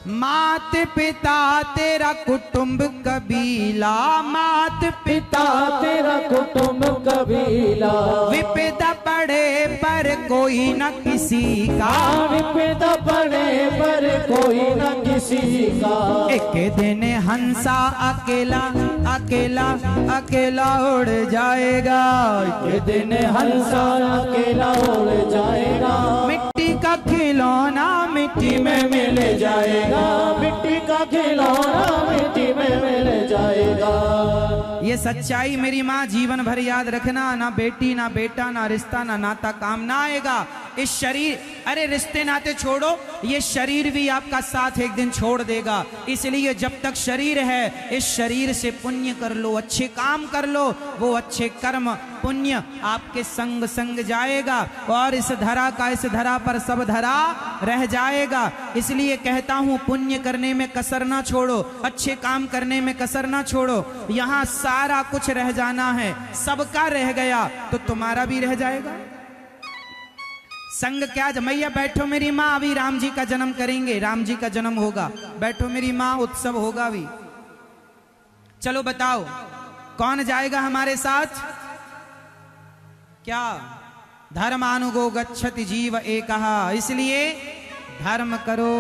मात पिता तेरा कुटुंब कबीला, मात पिता तेरा कुटुंब कबीला, विपदा पड़े पर कोई न किसी का, विपदा पड़े पर कोई न किसी का। एक दिन हंसा अकेला अकेला अकेला उड़ जाएगा, एक दिन हंसा अकेला उड़ जाएगा। मिट्टी का खिलौना मिट्टी में मिल जाएगा, मिट्टी का खिलौना मिट्टी में मिल जाएगा। ये सच्चाई मेरी माँ जीवन भर याद रखना। ना बेटी ना बेटा ना रिश्ता ना नाता काम ना आएगा। इस शरीर, अरे रिश्ते नाते छोड़ो, ये शरीर भी आपका साथ एक दिन छोड़ देगा। इसलिए जब तक शरीर है, इस शरीर से पुण्य कर लो, अच्छे काम कर लो, वो अच्छे कर्म पुण्य आपके संग संग जाएगा और इस धरा पर सब धरा रह जाएगा। इसलिए कहता हूं, पुण्य करने में कसर ना छोड़ो, अच्छे काम करने में कसर ना छोड़ो। यहाँ सारा कुछ रह जाना है, सबका रह गया तो तुम्हारा भी रह जाएगा। संग क्या जमैया, बैठो मेरी माँ, अभी राम जी का जन्म करेंगे, राम जी का जन्म होगा, बैठो मेरी माँ, उत्सव होगा भी। चलो बताओ कौन जाएगा हमारे साथ? क्या? धर्मानुगो गच्छति जीव एकः। इसलिए धर्म करो।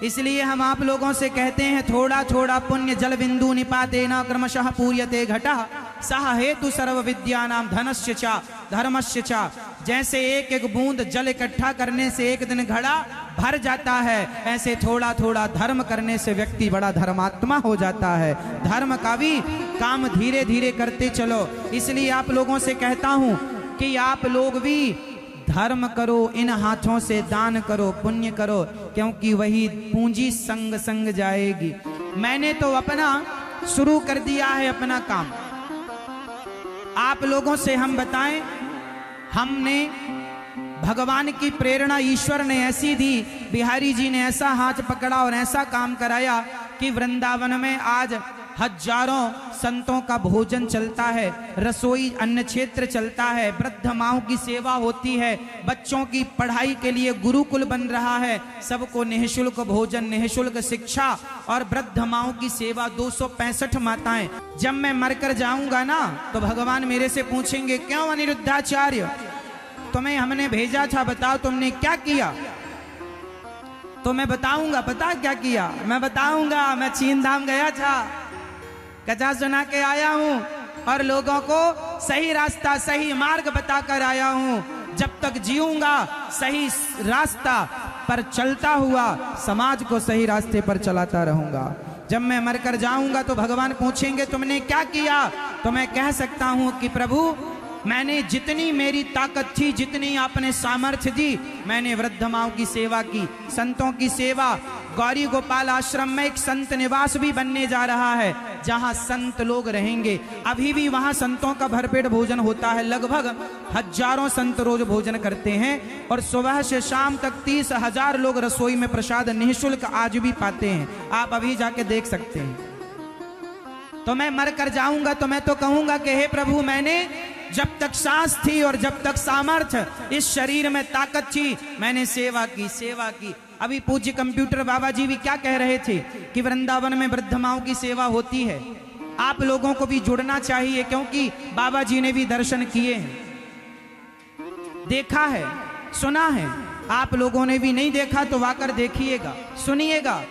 इसलिए हम आप लोगों से कहते हैं, थोड़ा थोड़ा पुण्य जल बिंदु निपातेन क्रमशः पूर्यते घटः सह हेतु सर्व विद्यानां धनस्य च धर्मस्य च। जैसे एक एक बूंद जल इकट्ठा करने से एक दिन घड़ा भर जाता है, ऐसे थोड़ा थोड़ा धर्म करने से व्यक्ति बड़ा धर्मात्मा हो जाता है। धर्म का भी काम धीरे धीरे करते चलो। इसलिए आप लोगों से कहता हूं कि आप लोग भी धर्म करो, इन हाथों से दान करो, पुण्य करो, क्योंकि वही पूंजी संग संग जाएगी। मैंने तो अपना शुरू कर दिया है अपना काम। आप लोगों से हम बताएं, हमने भगवान की प्रेरणा ईश्वर ने ऐसी दी, बिहारी जी ने ऐसा हाथ पकड़ा और ऐसा काम कराया कि वृंदावन में आज हजारों संतों का भोजन चलता है, रसोई अन्न क्षेत्र चलता है, वृद्ध माओं की सेवा होती है, बच्चों की पढ़ाई के लिए गुरुकुल बन रहा है, सबको निःशुल्क भोजन, निःशुल्क शिक्षा और वृद्ध माओं की सेवा। 265 माताएं। जब मैं मरकर जाऊंगा ना, तो भगवान मेरे से पूछेंगे, क्यों अनिरुद्धाचार्य, तुम्हें हमने भेजा था, बताओ तुमने क्या किया? तो मैं बताऊंगा, पता क्या किया? मैं बताऊंगा, मैं चीन धाम गया था, कथा सुना के आया हूं और लोगों को सही रास्ता सही मार्ग बताकर आया हूं। जब तक जीऊंगा सही रास्ता पर चलता हुआ समाज को सही रास्ते पर चलाता रहूंगा। जब मैं मरकर जाऊंगा तो भगवान पूछेंगे, तुमने क्या किया? तो मैं कह सकता हूं कि प्रभु, मैंने जितनी मेरी ताकत थी, जितनी आपने सामर्थ्य दी, मैंने वृद्ध माओं की सेवा की, संतों की सेवा। गौरी गोपाल आश्रम में एक संत निवास भी बनने जा रहा है, जहां संत लोग रहेंगे। अभी भी वहां संतों का भरपेट भोजन होता है, लगभग हजारों संत रोज भोजन करते हैं और सुबह से शाम तक 30,000 लोग रसोई में प्रसाद निःशुल्क आज भी पाते हैं। आप अभी जाके देख सकते हैं। तो मैं मर कर जाऊंगा तो मैं तो कहूंगा कि हे प्रभु, मैंने जब तक सांस थी और जब तक सामर्थ्य इस शरीर में ताकत थी, मैंने सेवा की, सेवा की। अभी पूज्य कंप्यूटर बाबा जी भी क्या कह रहे थे कि वृंदावन में वृद्ध माओं की सेवा होती है। आप लोगों को भी जुड़ना चाहिए, क्योंकि बाबा जी ने भी दर्शन किए हैं, देखा है, सुना है। आप लोगों ने भी नहीं देखा तो वाकर देखिएगा, सुनिएगा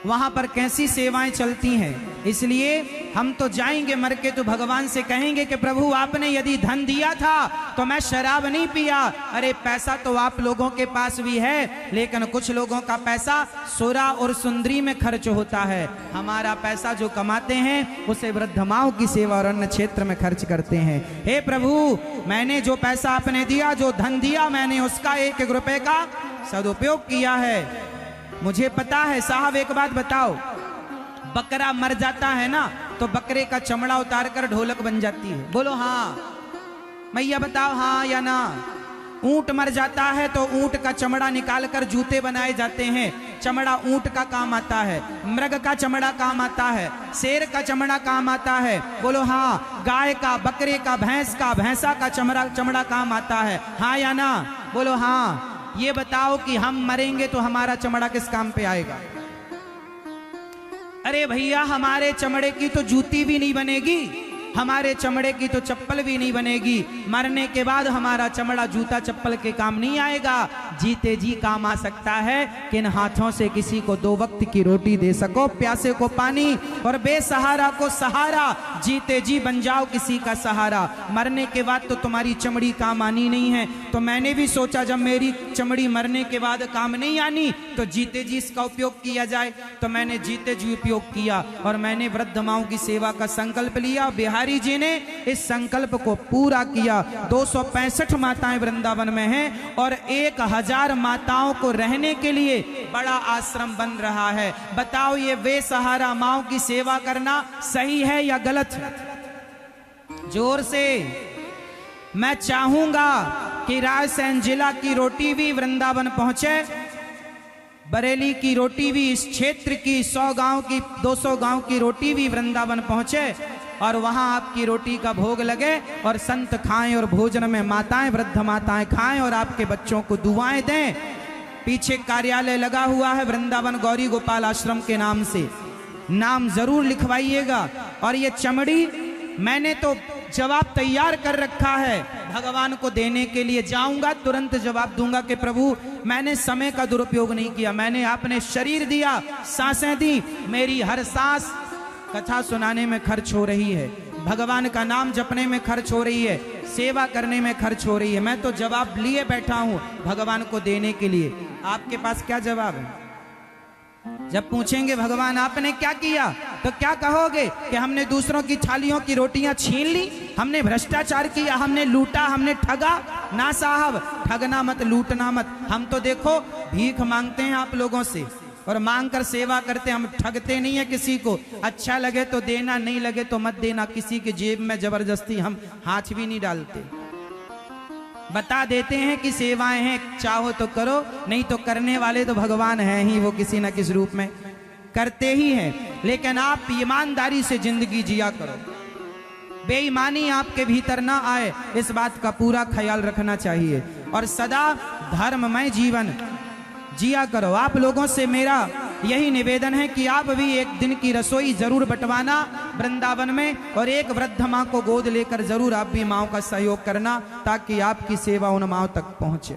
वहां पर कैसी सेवाएं चलती हैं। इसलिए हम तो जाएंगे मर के तो भगवान से कहेंगे कि प्रभु, आपने यदि धन दिया था तो मैं शराब नहीं पिया। अरे पैसा तो आप लोगों के पास भी है, लेकिन कुछ लोगों का पैसा सुरा और सुंदरी में खर्च होता है। हमारा पैसा जो कमाते हैं उसे वृद्ध माओं की सेवा और अन्य क्षेत्र में खर्च करते हैं। हे प्रभु, मैंने जो पैसा आपने दिया, जो धन दिया, मैंने उसका 1-1 रुपए का सदुपयोग किया है। मुझे पता है साहब, एक बात बताओ, बकरा मर जाता है ना तो बकरे का चमड़ा उतार कर ढोलक बन जाती है। बोलो हाँ मैया, बताओ हाँ या ना। ऊंट मर जाता है तो ऊंट का चमड़ा निकाल कर जूते बनाए जाते हैं। चमड़ा ऊंट का काम आता है, मृग का चमड़ा काम आता है, शेर का चमड़ा काम आता है। बोलो हाँ। गाय का, बकरे का, भैंस का, भैंसा का चमड़ा काम आता है, हाँ या ना। बोलो हाँ। ये बताओ कि हम मरेंगे तो हमारा चमड़ा किस काम पे आएगा? अरे भैया हमारे चमड़े की तो जूती भी नहीं बनेगी, हमारे चमड़े की तो चप्पल भी नहीं बनेगी, मरने के बाद हमारा चमड़ा जूता चप्पल के काम नहीं आएगा। जीते जी काम आ सकता है कि इन हाथों से किसी को 2 वक्त की रोटी दे सको, प्यासे को पानी और बेसहारा को सहारा। जीते जी बन जाओ किसी का सहारा, मरने के बाद तो तुम्हारी चमड़ी काम आनी नहीं है। तो मैंने भी सोचा जब मेरी चमड़ी मरने के बाद काम नहीं आनी तो जीते जी इसका उपयोग किया जाए। तो मैंने जीते जी उपयोग किया और मैंने वृद्ध माओं की सेवा का संकल्प लिया। बिहारी जी ने इस संकल्प को पूरा किया। 265 माताएं वृंदावन में हैं और 1000 माताओं को रहने के लिए बड़ा आश्रम बन रहा है। बताओ ये बेसहारा माओं की सेवा करना सही है या गलत है? जोर से। मैं चाहूंगा कि रायसेन जिला की रोटी भी वृंदावन पहुंचे, बरेली की रोटी भी, इस क्षेत्र की 100 गांव की 200 गांव की रोटी भी वृंदावन पहुंचे और वहां आपकी रोटी का भोग लगे और संत खाएं और भोजन में माताएं, वृद्ध माताएं खाएं और आपके बच्चों को दुआएं दें। पीछे कार्यालय लगा हुआ है वृंदावन गौरी गोपाल आश्रम के नाम से, नाम जरूर लिखवाइएगा। और ये चमड़ी मैंने तो जवाब तैयार कर रखा है, भगवान को देने के लिए जाऊंगा तुरंत जवाब दूंगा कि प्रभु मैंने समय का दुरुपयोग नहीं किया, मैंने अपने शरीर दिया, सांसें दी, मेरी हर सांस कथा सुनाने में खर्च हो रही है, भगवान का नाम जपने में खर्च हो रही है, सेवा करने में खर्च हो रही है। मैं तो जवाब लिए बैठा हूं भगवान को देने के लिए। आपके पास क्या जवाब है? जब पूछेंगे भगवान आपने क्या किया तो क्या कहोगे कि हमने दूसरों की थालियों की रोटियां छीन ली, हमने भ्रष्टाचार किया, हमने लूटा, हमने ठगा? ना साहब, ठगना मत, लूटना मत। हम तो देखो भीख मांगते हैं आप लोगों से और मांग कर सेवा करते, हम ठगते नहीं है किसी को। अच्छा लगे तो देना, नहीं लगे तो मत देना। किसी की जेब में जबरदस्ती हम हाथ भी नहीं डालते, बता देते हैं कि सेवाएं हैं, चाहो तो करो, नहीं तो करने वाले तो भगवान हैं ही, वो किसी न किसी रूप में करते ही हैं। लेकिन आप ईमानदारी से जिंदगी जिया करो, बेईमानी आपके भीतर ना आए, इस बात का पूरा ख्याल रखना चाहिए और सदा धर्ममय जीवन जिया करो। आप लोगों से मेरा यही निवेदन है कि आप भी एक दिन की रसोई जरूर बंटवाना वृंदावन में और एक वृद्ध माँ को गोद लेकर जरूर आप भी माँओं का सहयोग करना ताकि आपकी सेवा उन माँओं तक पहुंचे।